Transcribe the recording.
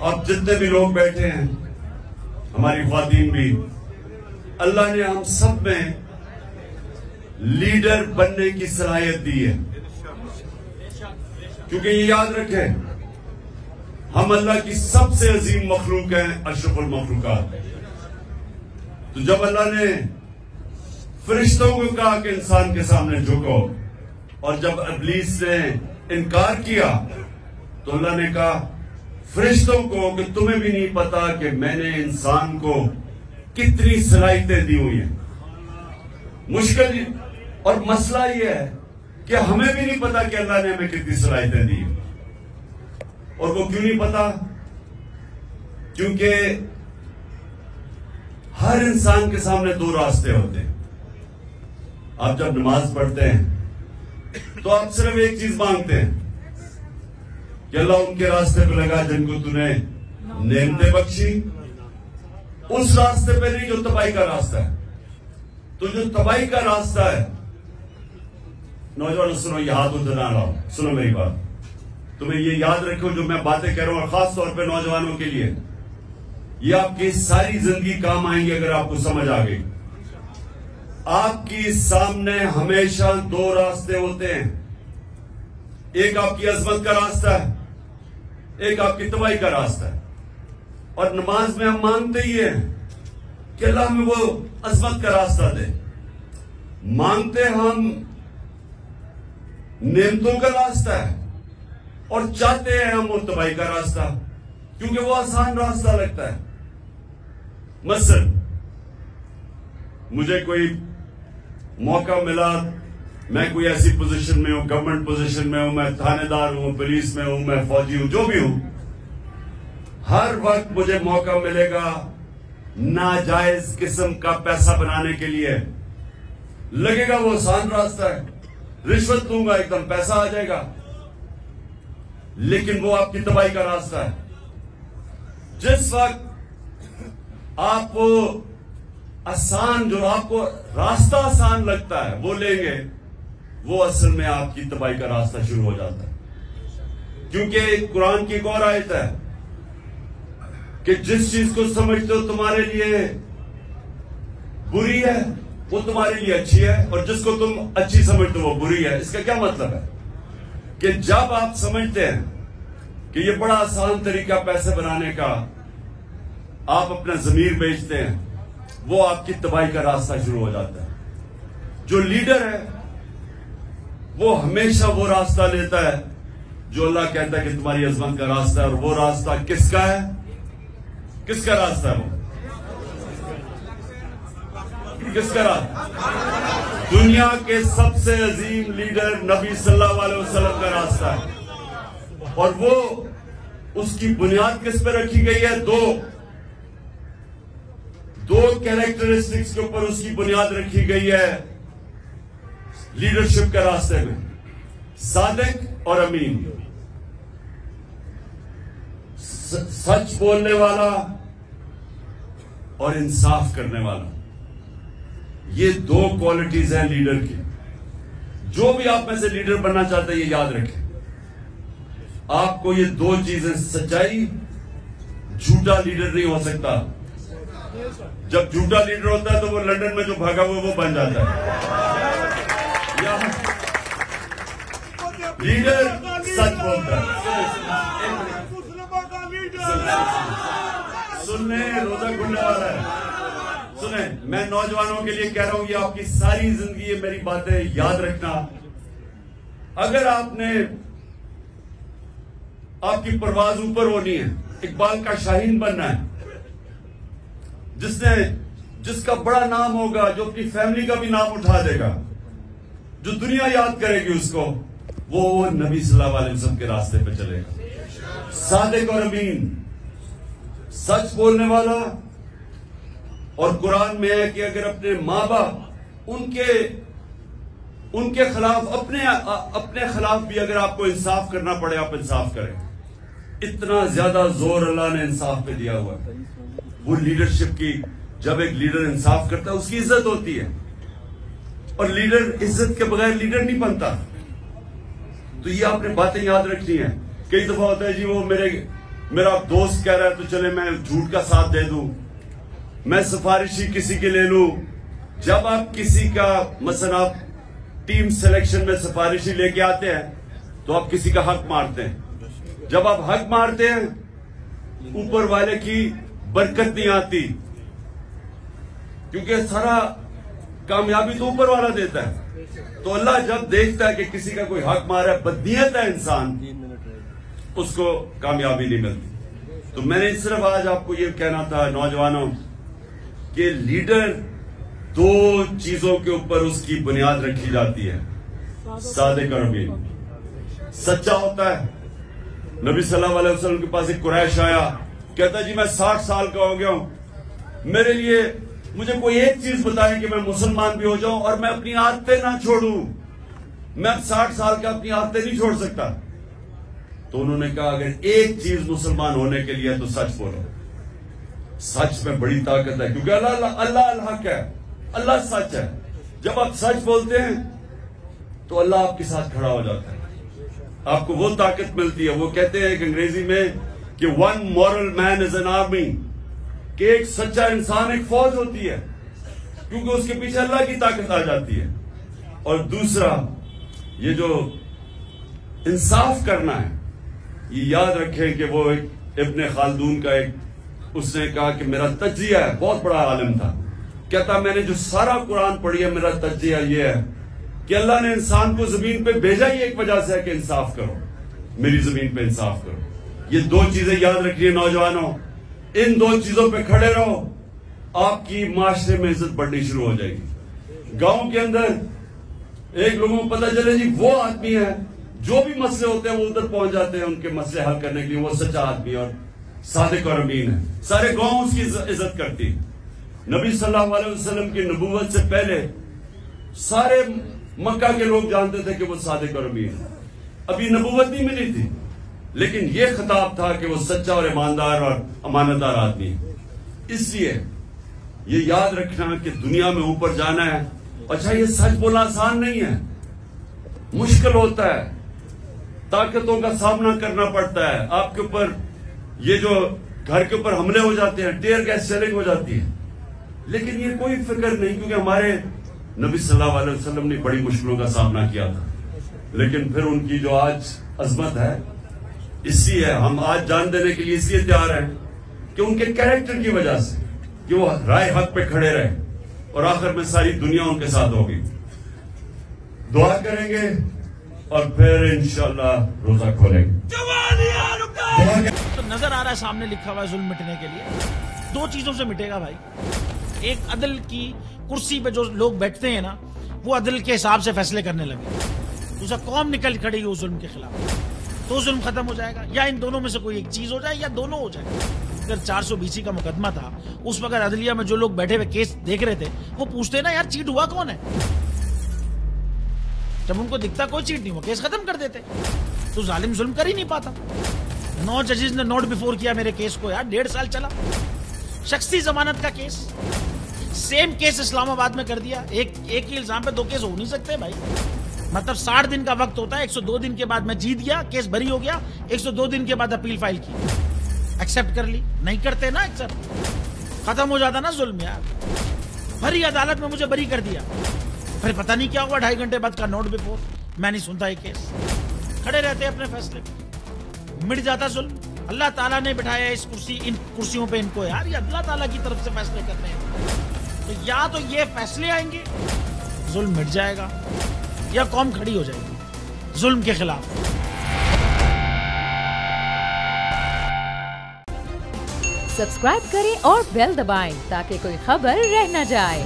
اب جتنے بھی لوگ بیٹھے ہیں، ہماری خواتین بھی، اللہ نے ہم سب میں لیڈر بننے کی صلاحیت دی ہے. کیونکہ یہ یاد رکھیں، ہم اللہ کی سب سے عظیم مخلوق ہیں، اشرف المخلوقات. تو جب اللہ نے فرشتوں کو کہا کہ انسان کے سامنے جھکو، اور جب ابلیس نے انکار کیا تو اللہ نے کہا فرشتوں کو کہ تمہیں بھی نہیں پتا کہ میں نے انسان کو کتنی صلاحیتیں دی ہوئی ہیں. مشکل اور مسئلہ یہ ہے کہ ہمیں بھی نہیں پتا کہ اللہ نے ہمیں کتنی صلاحیتیں دی ہیں. اور وہ کیوں نہیں پتا؟ کیونکہ ہر انسان کے سامنے دو راستے ہوتے ہیں. آپ جب نماز پڑھتے ہیں تو آپ صرف ایک چیز مانگتے ہیں کہ اللہ ان کے راستے پہ لگا جن کو تو نے نعمتیں بخشی. اس راستے پہ نہیں جو تباہی کا راستہ ہے. تو جو تباہی کا راستہ ہے، نوجوانوں سنو، یہ ہاتھ ادھر نہ لاؤ، سنو میری بات. تمہیں یہ یاد رکھو جو میں باتیں کہہ رہا ہوں، اور خاص طور پہ نوجوانوں کے لیے یہ آپ کی ساری زندگی کام آئیں گی اگر آپ کو سمجھ آ گئی. آپ کی سامنے ہمیشہ دو راستے ہوتے ہیں. ایک آپ کی عظمت کا راستہ ہے، ایک آپ کی تباہی کا راستہ ہے. اور نماز میں ہم مانگتے ہی ہیں کہ اللہ ہمیں وہ عظمت کا راستہ دے. مانگتے ہم نعمتوں کا راستہ ہے، اور چاہتے ہیں ہم وہ تباہی کا راستہ، کیونکہ وہ آسان راستہ لگتا ہے. مثلا مجھے کوئی موقع ملا، میں کوئی ایسی پوزیشن میں ہوں، گورنمنٹ پوزیشن میں ہوں، میں تھانے دار ہوں، پولیس میں ہوں، میں فوجی ہوں، جو بھی ہوں، ہر وقت مجھے موقع ملے گا ناجائز قسم کا پیسہ بنانے کے لیے. لگے گا وہ آسان راستہ ہے، رشوت دوں گا ایک دم پیسہ آ جائے گا. لیکن وہ آپ کی تباہی کا راستہ ہے. جس وقت آپ وہ آسان، جو آپ کو راستہ آسان لگتا ہے وہ لیں گے، وہ اصل میں آپ کی تباہی کا راستہ شروع ہو جاتا ہے. کیونکہ قرآن کی ایک اور آیت ہے کہ جس چیز کو سمجھتے ہو تمہارے لیے بری ہے وہ تمہارے لیے اچھی ہے، اور جس کو تم اچھی سمجھتے ہو وہ بری ہے. اس کا کیا مطلب ہے؟ کہ جب آپ سمجھتے ہیں کہ یہ بڑا آسان طریقہ پیسے بنانے کا، آپ اپنا ضمیر بیچتے ہیں، وہ آپ کی تباہی کا راستہ شروع ہو جاتا ہے. جو لیڈر ہے وہ ہمیشہ وہ راستہ لیتا ہے جو اللہ کہتا ہے کہ تمہاری عظمت کا راستہ ہے. اور وہ راستہ کس کا ہے؟ کس کا راستہ ہے؟ وہ کس کا راستہ؟ دنیا کے سب سے عظیم لیڈر نبی صلی اللہ علیہ وسلم کا راستہ ہے. اور وہ اس کی بنیاد کس پہ رکھی گئی ہے؟ دو کیریکٹرسٹکس کے اوپر اس کی بنیاد رکھی گئی ہے لیڈرشپ کے راستے میں: صادق اور امین. سچ بولنے والا اور انصاف کرنے والا. یہ دو کوالٹیز ہیں لیڈر کی. جو بھی آپ میں سے لیڈر بننا چاہتے ہیں یہ یاد رکھیں، آپ کو یہ دو چیزیں، سچائی، جھوٹا لیڈر نہیں ہو سکتا. جب جھوٹا لیڈر ہوتا ہے تو وہ لندن میں جو بھاگا ہوا وہ بن جاتا ہے. لیڈر سچ بولتا ہے. سننے روزہ کھلنے والا ہے. سنیں، میں نوجوانوں کے لیے کہہ رہا ہوں، یہ آپ کی ساری زندگی یہ میری باتیں یاد رکھنا. اگر آپ کی پرواز اوپر ہونی ہے، اقبال کا شاہین بننا ہے، جس کا بڑا نام ہوگا، جو اپنی فیملی کا بھی نام اٹھا دے گا، جو دنیا یاد کرے گی اس کو، وہ نبی صلی اللہ علیہ وسلم کے راستے پہ چلے گا. صادق اور امین، سچ بولنے والا. اور قرآن میں ہے کہ اگر اپنے ماں باپ ان کے خلاف، اپنے خلاف بھی اگر آپ کو انصاف کرنا پڑے، آپ انصاف کریں. اتنا زیادہ زور اللہ نے انصاف پہ دیا ہوا ہے. وہ لیڈرشپ کی، جب ایک لیڈر انصاف کرتا ہے اس کی عزت ہوتی ہے. اور لیڈر عزت کے بغیر لیڈر نہیں بنتا. تو یہ آپ نے باتیں یاد رکھنی ہیں. کئی دفعہ ہوتا ہے جی وہ میرا دوست کہہ رہا ہے تو چلے میں جھوٹ کا ساتھ دے دوں، میں سفارشی کسی کے لے لوں. جب آپ کسی کا مثلا آپ ٹیم سلیکشن میں سفارشی لے کے آتے ہیں تو آپ کسی کا حق مارتے ہیں. جب آپ حق مارتے ہیں اوپر والے کی برکت نہیں آتی، کیونکہ سارا کامیابی تو اوپر والا دیتا ہے. تو اللہ جب دیکھتا ہے کہ کسی کا کوئی حق مارا ہے، بدنیت ہے انسان، اس کو کامیابی نہیں ملتی. تو میں نے صرف آج آپ کو یہ کہنا تھا نوجوانوں کہ لیڈر دو چیزوں کے اوپر اس کی بنیاد رکھی جاتی ہے. صادق اور امین، سچا ہوتا ہے. نبی صلی اللہ علیہ وسلم کے پاس ایک قریش آیا، کہتا جی میں 60 سال کا ہو گیا ہوں، میرے لیے مجھے کوئی ایک چیز بتائیں کہ میں مسلمان بھی ہو جاؤں اور میں اپنی عادتیں نہ چھوڑوں. میں اب 60 سال کا اپنی عادتیں نہیں چھوڑ سکتا. تو انہوں نے کہا اگر ایک چیز مسلمان ہونے کے لیے تو سچ بولو. سچ میں بڑی طاقت ہے، کیونکہ اللہ الحق ہے، اللہ سچ ہے. جب آپ سچ بولتے ہیں تو اللہ آپ کے ساتھ کھڑا ہو جاتا ہے، آپ کو وہ طاقت ملتی ہے. وہ کہتے ہیں کہ انگریزی میں کہ one moral man is an army, کہ ایک سچا انسان ایک فوج ہوتی ہے، کیونکہ اس کے پیچھے اللہ کی طاقت آ جاتی ہے. اور دوسرا یہ جو انصاف کرنا ہے، یہ یاد رکھیں کہ وہ ایک ابن خلدون کا اس نے کہا کہ میرا تجزیہ ہے، بہت بڑا عالم تھا، کہتا میں نے جو سارا قرآن پڑھی ہے میرا تجزیہ یہ ہے کہ اللہ نے انسان کو زمین پہ بھیجا ہی ایک وجہ سے ہے کہ انصاف کرو، میری زمین پہ انصاف کرو. یہ دو چیزیں یاد رکھیے نوجوانوں، ان دو چیزوں پہ کھڑے رہو، آپ کی معاشرے میں عزت بڑھنی شروع ہو جائے گی. گاؤں کے اندر ایک لوگوں کو پتہ چلے جی وہ آدمی ہے، جو بھی مسئلے ہوتے ہیں وہ ادھر پہنچ جاتے ہیں ان کے مسئلے حل کرنے کے لیے، وہ سچا آدمی اور صادق اور امین ہے. سارے گاؤں اس کی عزت کرتی. نبی صلی اللہ علیہ وسلم کی نبوت سے پہلے سارے مکہ کے لوگ جانتے تھے کہ وہ صادق اور امین ہے. ابھی نبوت نہیں ملی تھی، لیکن یہ خطاب تھا کہ وہ سچا اور ایماندار اور امانتدار آدمی ہے. اس لیے یہ یاد رکھنا کہ دنیا میں اوپر جانا ہے. اچھا یہ سچ بولنا آسان نہیں ہے، مشکل ہوتا ہے، طاقتوں کا سامنا کرنا پڑتا ہے. آپ کے اوپر یہ جو گھر کے اوپر حملے ہو جاتے ہیں، ٹیئر گیس سیلنگ ہو جاتی ہے، لیکن یہ کوئی فکر نہیں، کیونکہ ہمارے نبی صلی اللہ علیہ وسلم نے بڑی مشکلوں کا سامنا کیا تھا. لیکن پھر ان کی جو آج عظمت ہے، اسی ہے ہم آج جان دینے کے لیے اس لیے تیار ہیں کہ ان کے کیریکٹر کی وجہ سے کہ وہ رائے حق پہ کھڑے رہے اور آخر میں ساری دنیا ان کے ساتھ ہوگی. دعا کریں گے اور پھر انشاءاللہ روزہ کھولیں گے. تو نظر آ رہا ہے سامنے لکھا ہوا ہے ظلم مٹنے کے لیے دو چیزوں سے مٹے گا بھائی. ایک عدل کی کرسی پہ جو لوگ بیٹھتے ہیں نا، وہ عدل کے حساب سے فیصلے کرنے لگے. دوسرا قوم نکل کھڑی اس ظلم کے خلاف، تو ظلم ختم ہو جائے گا. یا ان دونوں میں سے کوئی ایک چیز ہو جائے یا دونوں ہو جائے. اگر 420 کا مقدمہ تھا، اس وقت عدلیہ میں جو لوگ بیٹھے ہوئے کیس دیکھ رہے تھے وہ پوچھتے نا یار چیٹ ہوا کون ہے. جب ان کو دکھتا کوئی چیٹ نہیں ہوا، کیس ختم کر دیتے. تو ظالم ظلم کر ہی نہیں پاتا. 9 ججز نے نوٹ بیفور کیا میرے کیس کو، یار 1.5 سال چلا. شخصی ضمانت کا کیس، سیم کیس اسلام آباد میں کر دیا. ایک ہی الزام پہ 2 کیس ہو نہیں سکتے بھائی. مطلب 60 دن کا وقت ہوتا ہے. 102 دن کے بعد میں جیت گیا، کیس بری ہو گیا. 102 دن کے بعد اپیل فائل کی، ایکسپٹ کر لی. نہیں کرتے نا ایکسپٹ، ختم ہو جاتا نا ظلم. یار بھری عدالت میں مجھے بری کر دیا، پھر پتہ نہیں کیا ہوا 2.5 گھنٹے بعد کا نوٹ بیفور. میں نہیں سنتا یہ کیس. کھڑے رہتے اپنے فیصلے پہ، مٹ جاتا ظلم. اللہ تعالیٰ نے بٹھایا ان کرسیوں پہ ان کو. یار یہ اللہ تعالیٰ کی طرف سے فیصلے کرنے ہیں. تو یا تو یہ فیصلے آئیں گے، ظلم مٹ جائے گا، یا قوم کھڑی ہو جائے گی ظلم کے خلاف. سبسکرائب کریں اور بیل دبائیں تاکہ کوئی خبر رہ نہ جائے.